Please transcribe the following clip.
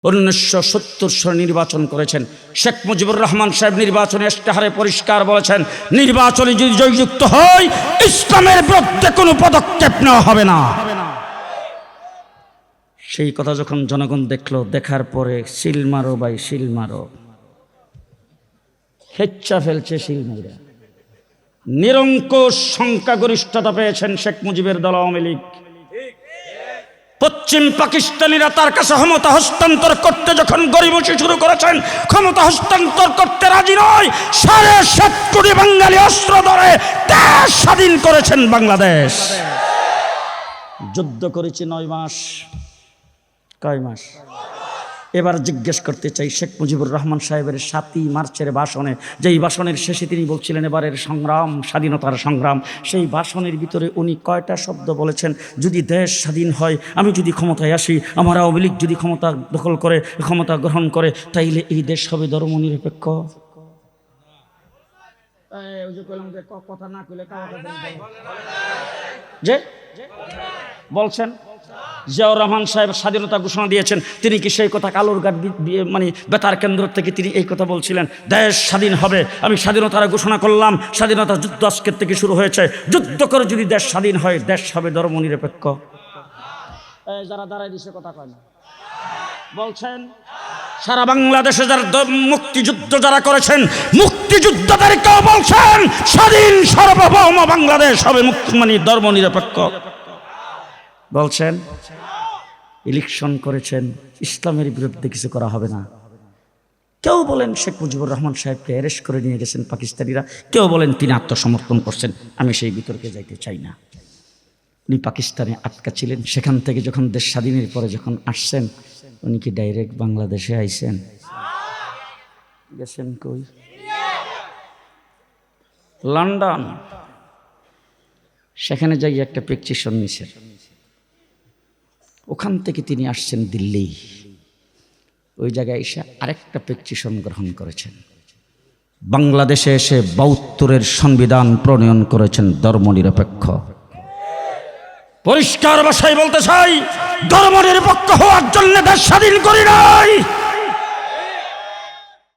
1970 সালে নির্বাচন করেছেন শেখ মুজিবুর রহমান সাহেব। নির্বাচনে ইশতেহারে পরিষ্কার বলেছেন, নির্বাচনে যদি জয়যুক্ত হয় ইসলামের বিরুদ্ধে কোনো পদক্ষেপ নেওয়া হবে না। সেই কথা যখন জনগণ দেখলো, দেখার পরে সিল মারো ভাই সিল মারো, হেচ্ছা ফেলছে সিল মাইরা। নিরঙ্কুশ সংখ্যাগরিষ্ঠতা পেয়েছেন শেখ মুজিবের দল আওয়ামী লীগ। পশ্চিম পাকিস্তানিরা তার কাছে ক্ষমতা হস্তান্তর করতে যখন গড়িমসি শুরু করেছেন, ক্ষমতা হস্তান্তর করতে রাজি নয়। 7.5 কোটি বাঙালি অস্ত্র ধরে দেশ স্বাধীন করেছেন বাংলাদেশ। যুদ্ধ করেছি 9 মাস। কয় মাস? এবার জিজ্ঞেস করতে চাই, শেখ মুজিবুর রহমান সাহেবের 7ই মার্চের ভাষণে, যেই ভাষণের শেষে তিনি বলছিলেন এবারের সংগ্রাম স্বাধীনতার সংগ্রাম, সেই ভাষণের ভিতরে উনি কয়টা শব্দ বলেছেন? যদি দেশ স্বাধীন হয়, আমি যদি ক্ষমতায় আসি, আমার আওয়ামী লীগ যদি ক্ষমতা দখল করে, ক্ষমতা গ্রহণ করে, তাইলে এই দেশ হবে ধর্মনিরপেক্ষ। কথা না কইলে যে বলছেন জিয়াউর রহমান সাহেব স্বাধীনতা ঘোষণা দিয়েছেন, তিনি কি সেই কথা কালুরঘাট মানে বেতার কেন্দ্র থেকে তিনি এই কথা বলছিলেন, দেশ স্বাধীন হবে, আমি স্বাধীনতার ঘোষণা করলাম, স্বাধীনতা যুদ্ধ আজকের থেকে শুরু হয়েছে, যুদ্ধ করে যদি দেশ স্বাধীন হয় দেশ হবে ধর্মনিরপেক্ষ। যারা দাঁড়ায় দিছে কথা কয় না বলছেন, সারা বাংলাদেশে যারা মুক্তিযুদ্ধ যারা করেছেন, মুক্তিযুদ্ধদেরকেও বলছেন স্বাধীন সার্বভৌম বাংলাদেশ হবে মানে ধর্মনিরপেক্ষ বলছেন। ইলেকশন করেছেন, ইসলামের বিরুদ্ধে কিছু করা হবে না। কেউ বলেন শেখ মুজিবুর রহমান সাহেবকে অ্যারেস্ট করে নিয়ে গেছেন পাকিস্তানিরা, কেউ বলেন তিনি আত্মসমর্পণ করছেন। আমি সেই বিতর্কে যাইতে চাই না। উনি পাকিস্তানে আটকা ছিলেন, সেখান থেকে যখন দেশ স্বাধীনের পরে যখন আসছেন, উনি কি ডাইরেক্ট বাংলাদেশে আইছেন? গেছেন কই? লন্ডন। সেখানে যাই একটা প্রেসক্রিপশন নিছেন, ওখান থেকে তিনি আসছেন দিল্লি। ওই জায়গায় এসে আরেকটা প্রেসক্রিপশন গ্রহণ করেছেন। বাংলাদেশে এসে 72-এর সংবিধান প্রণয়ন করেছেন ধর্মনিরপেক্ষ। পরিষ্কার ভাষায় বলতে চাই, ধর্মনিরপেক্ষ হওয়ার জন্য দেশ স্বাধীন করি নাই।